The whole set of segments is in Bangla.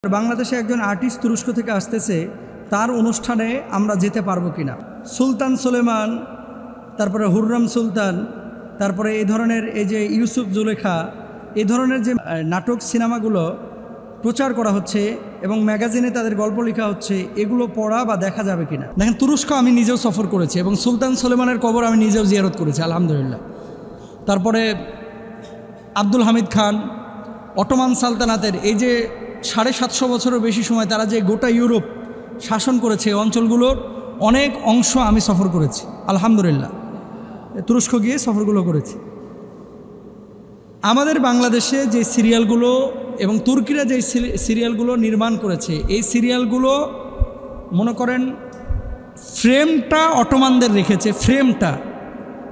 বাংলাদেশে একজন আর্টিস্ট তুরস্ক থেকে আসতেছে, তার অনুষ্ঠানে আমরা যেতে পারবো কিনা। সুলতান সুলেমান, তারপরে হুররাম সুলতান, তারপরে এই ধরনের এই যে ইউসুফ জুলেখা, এই ধরনের যে নাটক সিনেমাগুলো প্রচার করা হচ্ছে এবং ম্যাগাজিনে তাদের গল্প লেখা হচ্ছে, এগুলো পড়া বা দেখা যাবে কিনা। দেখেন, তুরস্ক আমি নিজেও সফর করেছি এবং সুলতান সুলেমানের কবর আমি নিজেও জিয়ারত করেছি, আলহামদুলিল্লাহ। তারপরে আব্দুল হামিদ খান, অটোমান সালতানাতের এই যে 750 বছরের বেশি সময় তারা যে গোটা ইউরোপ শাসন করেছে, অঞ্চলগুলোর অনেক অংশ আমি সফর করেছি, আলহামদুলিল্লাহ। তুরস্ক গিয়ে সফরগুলো করেছি। আমাদের বাংলাদেশে যে সিরিয়ালগুলো এবং তুর্কিরা যে সিরিয়ালগুলো নির্মাণ করেছে, এই সিরিয়ালগুলো মনে করেন ফ্রেমটা অটোমানদের রেখেছে, ফ্রেমটা,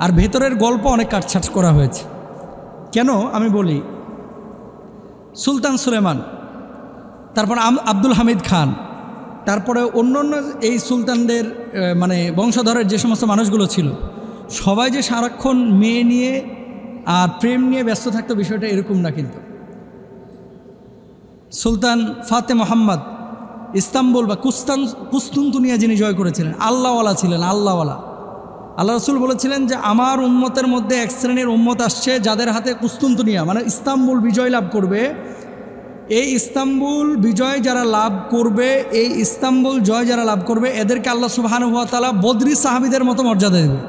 আর ভেতরের গল্প অনেক কাটছাট করা হয়েছে। কেন আমি বলি, সুলতান সুলেমান, তারপর আব্দুল হামিদ খান, তারপরে অন্য এই সুলতানদের মানে বংশধরের যে সমস্ত মানুষগুলো ছিল, সবাই যে সারাক্ষণ মেয়ে নিয়ে আর প্রেম নিয়ে ব্যস্ত থাকতো, বিষয়টা এরকম না। কিন্তু সুলতান ফাতে মোহাম্মদ ইস্তাম্বুল বা কুস্তুনতুনিয়া যিনি জয় করেছিলেন, আল্লাহওয়ালা ছিলেন, আল্লাহওয়ালা। আল্লাহ রসুল বলেছিলেন যে আমার উম্মতের মধ্যে এক শ্রেণীর উম্মত আসছে যাদের হাতে কুস্তুনতুনিয়া মানে ইস্তাম্বুল বিজয় লাভ করবে। এই ইস্তাম্বুল বিজয় যারা লাভ করবে, এই ইস্তাম্বুল জয় যারা লাভ করবে, এদেরকে আল্লাহ সুবহানাহু ওয়া তাআলা বদরি সাহাবীদের মতো মর্যাদা দেবে,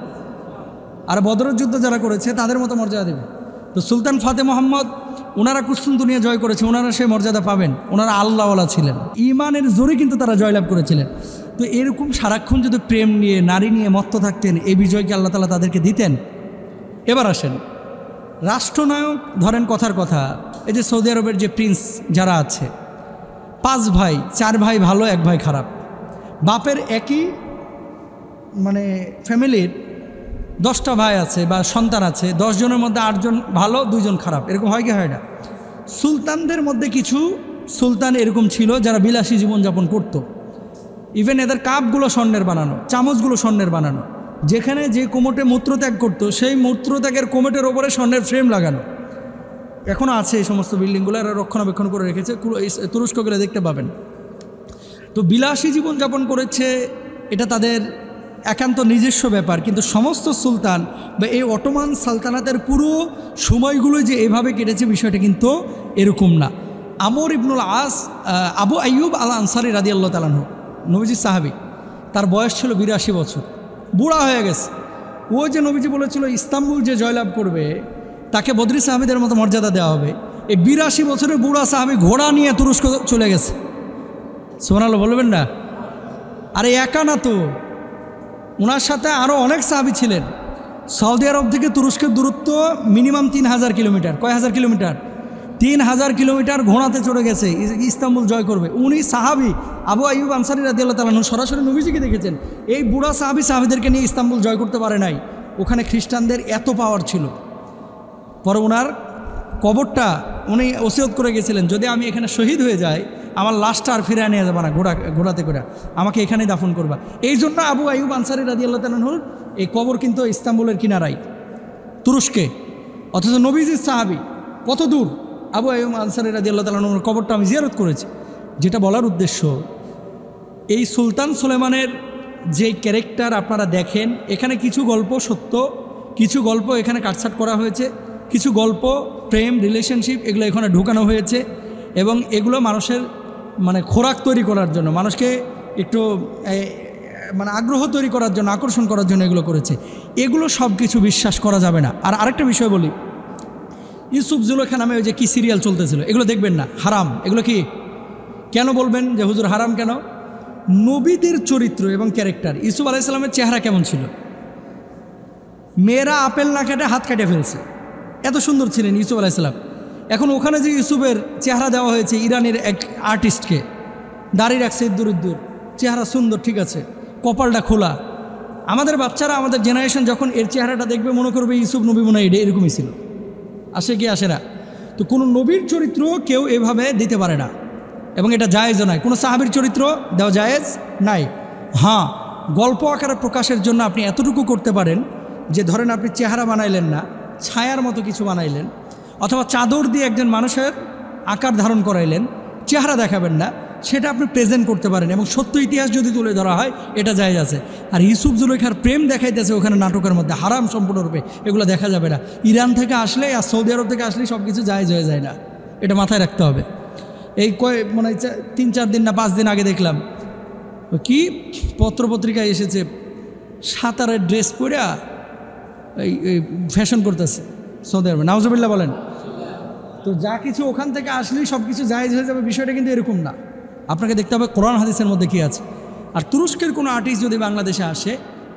আর বদরের যুদ্ধ যারা করেছে তাদের মতো মর্যাদা দেবে। তো সুলতান ফাতে মোহাম্মদ, ওনারা কুস্তুনতুনিয়া জয় করেছে, ওনারা সেই মর্যাদা পাবেন। ওনারা আল্লাহওয়ালা ছিলেন, ইমানের জোরে কিন্তু তারা জয়লাভ করেছিলেন। তো এরকম সারাক্ষণ যদি প্রেম নিয়ে, নারী নিয়ে মত্ত থাকতেন, এই বিজয়কে আল্লাহ তাআলা তাদেরকে দিতেন। এবার আসেন রাষ্ট্রনায়ক, ধরেন কথার কথা, এই যে সৌদি আরবের যে প্রিন্স যারা আছে, 5 ভাই, 4 ভাই ভালো, 1 ভাই খারাপ। বাপের একই মানে ফ্যামিলির 10টা ভাই আছে বা সন্তান আছে, 10 জনের মধ্যে 8 জন ভালো, 2 জন খারাপ, এরকম হয় কি হয় না? সুলতানদের মধ্যে কিছু সুলতান এরকম ছিল যারা বিলাসী জীবনযাপন করত। ইভেন এদের কাপগুলো স্বর্ণের বানানো, চামচগুলো স্বর্ণের বানানো। যেখানে যে কোমটে মূত্রত্যাগ করতো, সেই মূত্রত্যাগের কোমটের ওপরে স্বর্ণের ফ্রেম লাগানো। এখনও আছে এই সমস্ত বিল্ডিংগুলো, এরা রক্ষণাবেক্ষণ করে রেখেছে, তুরস্ক গেলে দেখতে পাবেন। তো বিলাসী জীবনযাপন করেছে, এটা তাদের একান্ত নিজস্ব ব্যাপার। কিন্তু সমস্ত সুলতান বা এই অটোমান সালতানাতের পুরো সময়গুলো যে এভাবে কেটেছে, বিষয়টা কিন্তু এরকম না। আমর ইবনুল আস, আবু আইয়ুব আল আনসারী রাদিয়াল্লাহু তাআলা আনহু, নবীজি সাহাবী, তার বয়স ছিল 82 বছর, বুড়া হয়ে গেছে। ও যে নবীজি বলেছিল ইস্তাম্বুল যে জয়লাভ করবে তাকে বদরি সাহাবীদের মতো মর্যাদা দেওয়া হবে, এই 82 বছরের বুড়া সাহাবী ঘোড়া নিয়ে তুরস্ক চলে গেছে। সুবহানাল্লাহ বলবেন না? আরে একা না তো, ওনার সাথে আরও অনেক সাহাবী ছিলেন। সৌদি আরব থেকে তুরস্কের দূরত্ব মিনিমাম 3000 কিলোমিটার। কয় হাজার কিলোমিটার? 3000 কিলোমিটার ঘোড়াতে চড়ে গেছে ইস্তাম্বুল জয় করবে। উনি সাহাবী আবু আইয়ুব আনসারী রাদিয়াল্লাহু তাআলা আনহু সরাসরি নবীজিকে দেখেছেন। এই বুড়া সাহাবীদেরকে নিয়ে ইস্তাম্বুল জয় করতে পারে নাই। ওখানে খ্রিস্টানদের এত পাওয়ার ছিল। পরে ওনার কবরটা উনি ওসিয়ত করে গেছিলেন, যদি আমি এখানে শহীদ হয়ে যাই, আমার লাশটা আর ফিরে নিয়ে যাবে না ঘোড়াতে করে, আমাকে এখানেই দাফন করবা। এই জন্য আবু আইয়ুব আনসারী রাদিয়াল্লাহু তাআলা আনহুর এই কবর কিন্তু ইস্তাম্বুলের কিনারায়, তুরস্কে। অথচ নবীজির সাহাবী কত দূর, আবু আইয়ুব আনসারী রাদিয়াল্লাহু তাআলা আনহুর কবরটা আমি জিয়ারত করেছি। যেটা বলার উদ্দেশ্য, এই সুলতান সুলেমানের যে ক্যারেক্টার আপনারা দেখেন, এখানে কিছু গল্প সত্য, কিছু গল্প এখানে কাটছাট করা হয়েছে, কিছু গল্প প্রেম, রিলেশনশিপ, এগুলো এখানে ঢুকানো হয়েছে এবং এগুলো মানুষের মানে খোরাক তৈরি করার জন্য, মানুষকে একটু মানে আগ্রহ তৈরি করার জন্য, আকর্ষণ করার জন্য এগুলো করেছে। এগুলো সব কিছু বিশ্বাস করা যাবে না। আর আরেকটা বিষয় বলি, ইউসুফ জুলেখা নামে ওই যে কী সিরিয়াল চলতেছিল, এগুলো দেখবেন না, হারাম। এগুলো কি কেন বলবেন যে হুজুর হারাম কেন? নবীদের চরিত্র এবং ক্যারেক্টার, ইউসুফ আলাইহিস সালামের চেহারা কেমন ছিল? মেয়েরা আপেল না কেটে হাত কেটে ফেলছে, এত সুন্দর ছিলেন ইউসুফ আলাইহিস সালাম। এখন ওখানে যে ইউসুফের চেহারা দেওয়া হয়েছে ইরানের এক আর্টিস্টকে, দাড়ি রাখছে ইদ্দুর, চেহারা সুন্দর, ঠিক আছে, কপালটা খোলা। আমাদের বাচ্চারা, আমাদের জেনারেশন যখন এর চেহারাটা দেখবে মনে করবে ইউসুফ নবী মনে হয় এরকমই ছিল। আসে কি আসে না? তো কোনো নবীর চরিত্র কেউ এভাবে দিতে পারে না এবং এটা জায়েজও নাই। কোনো সাহাবীর চরিত্র দেওয়া জায়েজ নাই। হ্যাঁ, গল্প আকারে প্রকাশের জন্য আপনি এতটুকু করতে পারেন যে ধরেন আপনি চেহারা বানাইলেন না, ছায়ার মতো কিছু বানাইলেন, অথবা চাদর দিয়ে একজন মানুষের আকার ধারণ করাইলেন, চেহারা দেখাবেন না, সেটা আপনি প্রেজেন্ট করতে পারেন, এবং সত্য ইতিহাস যদি তুলে ধরা হয় এটা জায়েজ আছে। আর ইউসুফ জুলেখার প্রেম দেখাইতেছে ওখানে নাটকের মধ্যে, হারাম সম্পূর্ণরূপে, এগুলো দেখা যাবে না। ইরান থেকে আসলে আর সৌদি আরব থেকে আসলেই সব কিছু জায়েজ হয়ে যায় না, এটা মাথায় রাখতে হবে। এই মনে হয় 3-4 দিন না 5 দিন আগে দেখলাম কি পত্রপত্রিকায় এসেছে, সাঁতারের ড্রেস পরে এই ফ্যাশন করতেছে সৌদি আরবে, নাউজুবিল্লাহ বলেন। তো যা কিছু ওখান থেকে আসলেই সব কিছু জায়েজ হয়ে যাবে, বিষয়টা কিন্তু এরকম না। আপনাকে দেখতে হবে কোরআন হাদিসের মধ্যে কী আছে। আর তুরস্কের কোনো আর্টিস্ট যদি বাংলাদেশে আসে,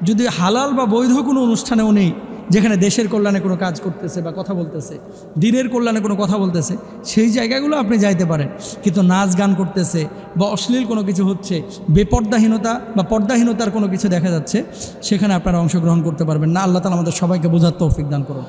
যদি হালাল বা বৈধ কোনো অনুষ্ঠানেও নেই, যেখানে দেশের কল্যাণে কোনো কাজ করতেছে বা কথা বলতেছে, দিনের কল্যাণে কোনো কথা বলতেছে, সেই জায়গাগুলো আপনি যাইতে পারেন। কিন্তু নাচ গান করতেছে বা অশ্লীল কোনো কিছু হচ্ছে, বেপর্দাহীনতা বা পর্দাহীনতার কোনো কিছু দেখা যাচ্ছে, সেখানে আপনারা অংশগ্রহণ করতে পারবেন না। আল্লাহ তাআলা আমাদের সবাইকে বোঝার তৌফিক দান করুন।